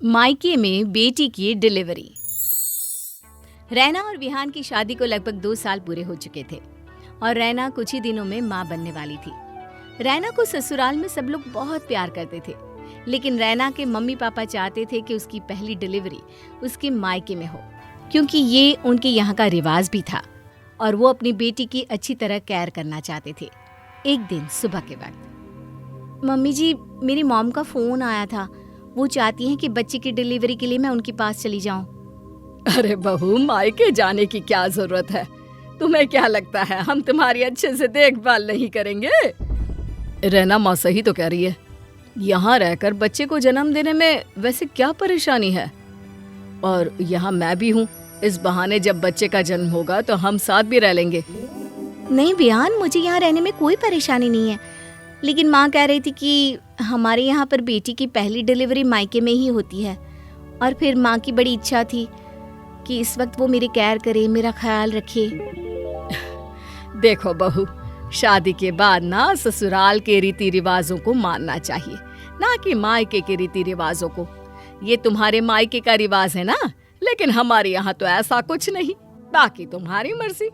मायके में बेटी की डिलीवरी। रैना और विहान की शादी को लगभग 2 साल पूरे हो चुके थे और रैना कुछ ही दिनों में मां बनने वाली थी। रैना को ससुराल में सब लोग बहुत प्यार करते थे, लेकिन रैना के मम्मी पापा चाहते थे कि उसकी पहली डिलीवरी उसके मायके में हो, क्योंकि ये उनके यहाँ का रिवाज भी था और वो अपनी बेटी की अच्छी तरह केयर करना चाहते थे। एक दिन सुबह के वक्त, मम्मी जी, मेरी मॉम का फोन आया था। वो चाहती हैं कि बच्चे की डिलीवरी के लिए मैं उनके पास चली जाऊं। अरे बहू, मायके जाने की क्या जरूरत है? तुम्हें क्या लगता है हम तुम्हारी अच्छे से देखभाल नहीं करेंगे? रैना माँ सही तो कह रही है। यहाँ रहकर बच्चे को जन्म देने में वैसे क्या परेशानी है? और यहाँ मैं भी हूँ। इस बहाने जब बच्चे का जन्म होगा तो हम साथ भी रह लेंगे। नहीं विहान, मुझे यहाँ रहने में कोई परेशानी नहीं है, लेकिन माँ कह रही थी कि हमारे यहाँ पर बेटी की पहली डिलीवरी मायके में ही होती है और फिर माँ की बड़ी इच्छा थी कि इस वक्त वो मेरी केयर करे, मेरा ख्याल रखे। देखो बहू, शादी के बाद ना ससुराल के रीति रिवाजों को मानना चाहिए, ना कि मायके के रीति रिवाजों को। ये तुम्हारे मायके का रिवाज है ना, लेकिन हमारे यहाँ तो ऐसा कुछ नहीं। बाकी तुम्हारी मर्जी।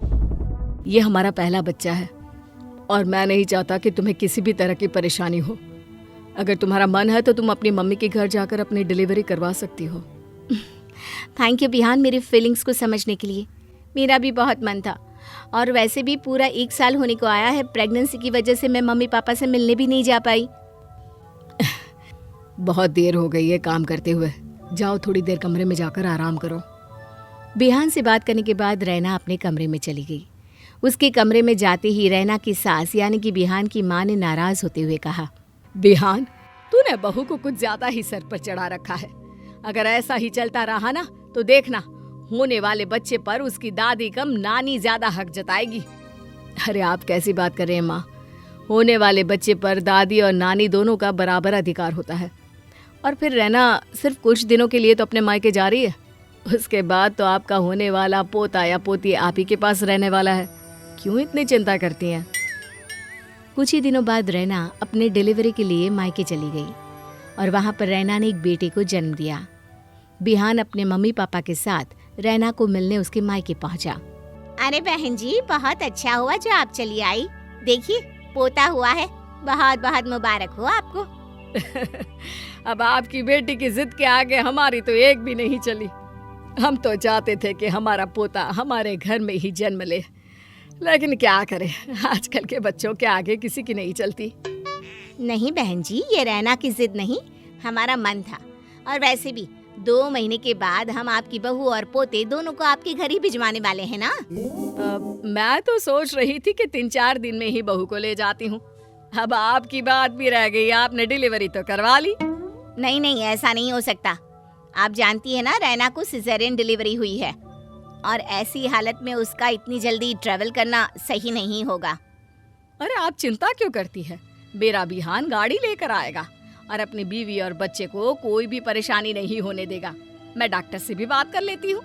ये हमारा पहला बच्चा है और मैं नहीं चाहता कि तुम्हें किसी भी तरह की परेशानी हो। अगर तुम्हारा मन है तो तुम अपनी मम्मी के घर जाकर अपनी डिलीवरी करवा सकती हो। थैंक यू विहान, मेरी फीलिंग्स को समझने के लिए। मेरा भी बहुत मन था और वैसे भी पूरा 1 साल होने को आया है। प्रेगनेंसी की वजह से मैं मम्मी पापा से मिलने भी नहीं जा पाई। बहुत देर हो गई है काम करते हुए, जाओ थोड़ी देर कमरे में जाकर आराम करो। विहान से बात करने के बाद रैना अपने कमरे में चली गई। उसके कमरे में जाते ही रैना की सास यानी कि विहान की माँ ने नाराज होते हुए कहा, विहान, तूने बहू को कुछ ज्यादा ही सर पर चढ़ा रखा है। अगर ऐसा ही चलता रहा ना तो देखना, होने वाले बच्चे पर उसकी दादी कम नानी ज्यादा हक जताएगी। अरे आप कैसी बात कर रहे हैं माँ? होने वाले बच्चे पर दादी और नानी दोनों का बराबर अधिकार होता है। और फिर रैना सिर्फ कुछ दिनों के लिए तो अपने मायके जा रही है, उसके बाद तो आपका होने वाला पोता या पोती आप ही के पास रहने वाला है। क्यों इतनी चिंता करती हैं? कुछ ही दिनों बाद रैना अपने डिलीवरी के लिए मायके चली गई और वहां पर रैना ने एक बेटे को जन्म दिया। विहान अपने मम्मी पापा के साथ रैना को मिलने उसके मायके पहुंचा। अरे बहन जी, बहुत अच्छा हुआ जो आप चली आई। देखिए, पोता हुआ है। बहुत बहुत मुबारक हो आपको। अब आपकी बेटी की जिद के आगे हमारी तो एक भी नहीं चली। हम तो चाहते थे कि हमारा पोता हमारे घर में ही जन्म ले, लेकिन क्या करें, आजकल के बच्चों के आगे किसी की नहीं चलती। नहीं बहन जी, ये रैना की जिद नहीं, हमारा मन था। और वैसे भी 2 महीने के बाद हम आपकी बहू और पोते दोनों को आपके घर ही भिजवाने वाले हैं ना। मैं तो सोच रही थी कि 3-4 दिन में ही बहू को ले जाती हूँ। अब आपकी बात भी रह गई, आपने डिलीवरी तो करवा ली। नहीं नहीं, ऐसा नहीं हो सकता। आप जानती है ना, रैना को सिजेरियन डिलीवरी हुई है और ऐसी हालत में उसका इतनी जल्दी ट्रैवल करना सही नहीं होगा। अरे आप चिंता क्यों करती है? मेरा विहान गाड़ी लेकर आएगा और अपनी बीवी और बच्चे को कोई भी परेशानी नहीं होने देगा। मैं डॉक्टर से भी बात कर लेती हूँ।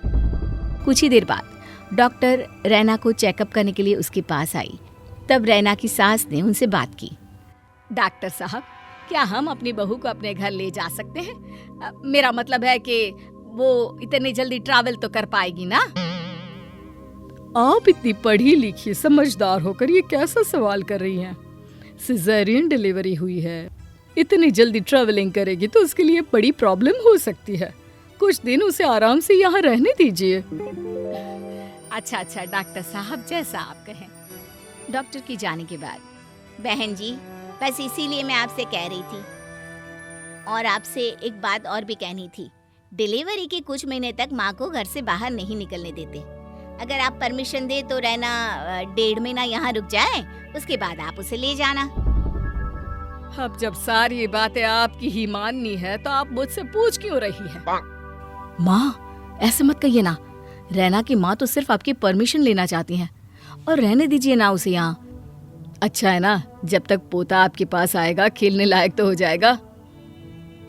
कुछ ही देर बाद डॉक्टर रैना को चेकअप करने के लिए उसके पास आई। तब रैना की सास ने उनसे बात की। डॉक्टर साहब, क्या हम अपनी बहू को अपने घर ले जा सकते हैं? मेरा मतलब है कि वो इतनी जल्दी ट्रैवल तो कर पाएगी ना? आप इतनी पढ़ी लिखी समझदार होकर ये कैसा सवाल कर रही हैं? सिजेरियन डिलीवरी हुई है, इतनी जल्दी ट्रैवलिंग करेगी तो उसके लिए बड़ी प्रॉब्लम हो सकती है। कुछ दिन उसे आराम से यहाँ रहने दीजिए। अच्छा डॉक्टर साहब, जैसा आप कहें। डॉक्टर की जाने के बाद, बहन जी, बस इसीलिए मैं आपसे कह रही थी और आपसे एक बात और भी कहनी थी। डिलीवरी के कुछ महीने तक माँ को घर से बाहर नहीं निकलने देते। अगर आप परमिशन दे तो रैना 1.5 महीना यहाँ रुक जाए, उसके बाद आप उसे ले जाना। अब जब सारी बातें आपकी ही माननी है तो आप मुझसे पूछ क्यों रही है? माँ, ऐसे मत कहिए ना। रैना की माँ तो सिर्फ आपकी परमिशन लेना चाहती हैं और रहने दीजिए ना उसे यहाँ। अच्छा है ना, जब तक पोता आपके पास आएगा खेलने लायक तो हो जाएगा।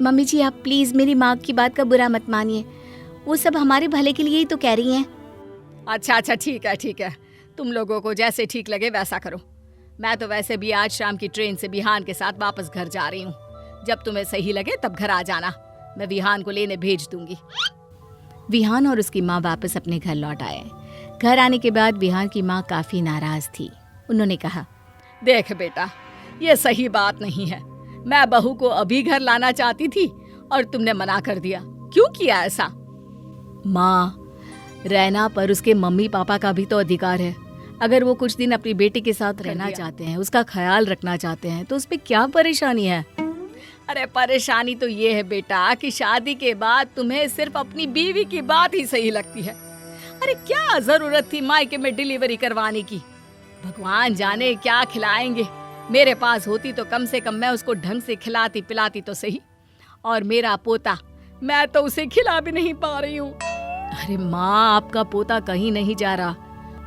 मम्मी जी, आप प्लीज मेरी माँ की बात का बुरा मत मानिए। वो सब हमारे भले के लिए ही तो कह रही हैं। अच्छा ठीक है, तुम लोगों को जैसे ठीक लगे वैसा करो। मैं तो वैसे भी आज शाम की ट्रेन से विहान के साथ वापस घर जा रही हूँ। जब तुम्हें सही लगे तब घर आ जाना। मैं विहान को लेने भेज दूंगी। विहान और उसकी माँ वापस अपने घर लौट आए। घर आने के बाद विहान की माँ काफी नाराज थी। उन्होंने कहा, देख बेटा, ये सही बात नहीं है। मैं बहू को अभी घर लाना चाहती थी और तुमने मना कर दिया। क्यों किया ऐसा? माँ, रैना पर उसके मम्मी पापा का भी तो अधिकार है। अगर वो कुछ दिन अपनी बेटी के साथ रहना चाहते हैं, उसका ख्याल रखना चाहते हैं, तो उस पे क्या परेशानी है? अरे परेशानी तो ये है बेटा कि शादी के बाद तुम्हें सिर्फ अपनी बीवी की बात ही सही लगती है। अरे क्या जरूरत थी मायके में डिलीवरी करवाने की? भगवान जाने क्या खिलाएंगे। मेरे पास होती तो कम से कम मैं उसको ढंग से खिलाती पिलाती तो सही। और मेरा पोता, मैं तो उसे खिला भी नहीं पा रही हूँ। अरे माँ, आपका पोता कहीं नहीं जा रहा।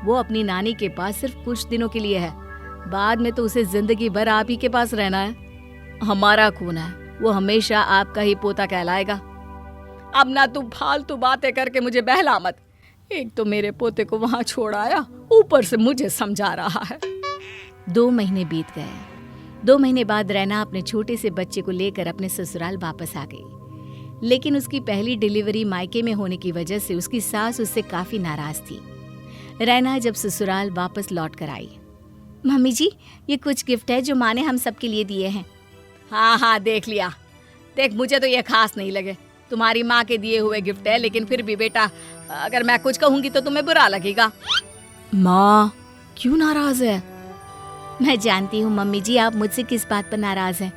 वो अपनी नानी के पास सिर्फ कुछ दिनों के लिए है। बाद में तो उसे जिंदगी भर आप ही के पास रहना है। हमारा खून है, वो हमेशा आपका ही पोता कहलाएगा। अब ना तू फालतू बातें करके मुझे बहला मत। एक तो मेरे पोते को वहां छोड़ आया, ऊपर से मुझे समझा रहा है। 2 महीने बीत गए। 2 महीने बाद रैना अपने छोटे से बच्चे को लेकर अपने ससुराल वापस आ गई। लेकिन उसकी पहली डिलीवरी मायके में होने की वजह से उसकी सास उससे काफी नाराज थी। रैना जब ससुराल वापस लौट कर आई, मम्मी जी, ये कुछ गिफ्ट है जो माँ ने हम सबके लिए दिए हैं। हाँ, देख लिया। देख, मुझे तो ये खास नहीं लगे। तुम्हारी माँ के दिए हुए गिफ्ट है, लेकिन फिर भी बेटा, अगर मैं कुछ कहूंगी तो तुम्हें बुरा लगेगा। माँ, क्यों नाराज है? मैं जानती हूँ मम्मी जी, आप मुझसे किस बात पर नाराज हैं।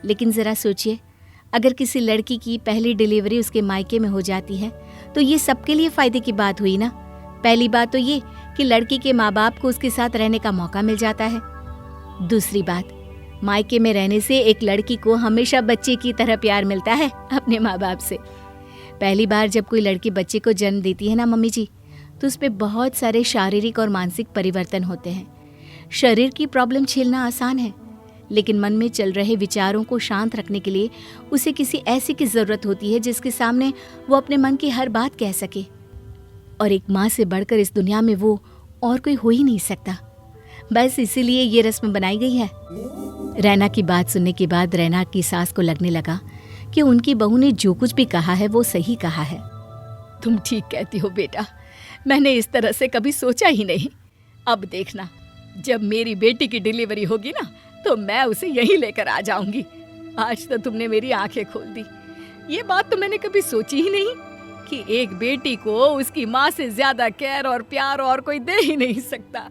लेकिन जरा सोचिए, अगर किसी लड़की की पहली डिलीवरी उसके मायके में हो जाती है तो ये सबके लिए फायदे की बात हुई ना। पहली बात तो ये कि लड़की के माँ बाप को उसके साथ रहने का मौका मिल जाता है। दूसरी बात, मायके में रहने से एक लड़की को हमेशा बच्चे की तरह प्यार मिलता है अपने माँ बाप से। पहली बार जब कोई लड़की बच्चे को जन्म देती है ना मम्मी जी, तो उस पर बहुत सारे शारीरिक और मानसिक परिवर्तन होते हैं। शरीर की प्रॉब्लम झेलना आसान है, लेकिन मन में चल रहे विचारों को शांत रखने के लिए उसे किसी ऐसे की जरूरत होती है जिसके सामने वो अपने मन की हर बात कह सके। और एक माँ से बढ़कर इस दुनिया में वो और कोई हो ही नहीं सकता। बस इसीलिए ये रस्म बनाई गई है। रैना की बात सुनने के बाद रैना की सास को लगने लगा कि उनकी बहू ने जो कुछ भी कहा है वो सही कहा है। तुम ठीक कहती हो बेटा, मैंने इस तरह से कभी सोचा ही नहीं। अब देखना, जब मेरी बेटी की डिलीवरी होगी ना, तो मैं उसे यहीं लेकर आ जाऊंगी। आज तो तुमने मेरी आंखें खोल दी। ये बात तो मैंने कभी सोची ही नहीं कि एक बेटी को उसकी माँ से ज्यादा केयर और प्यार और कोई दे ही नहीं सकता।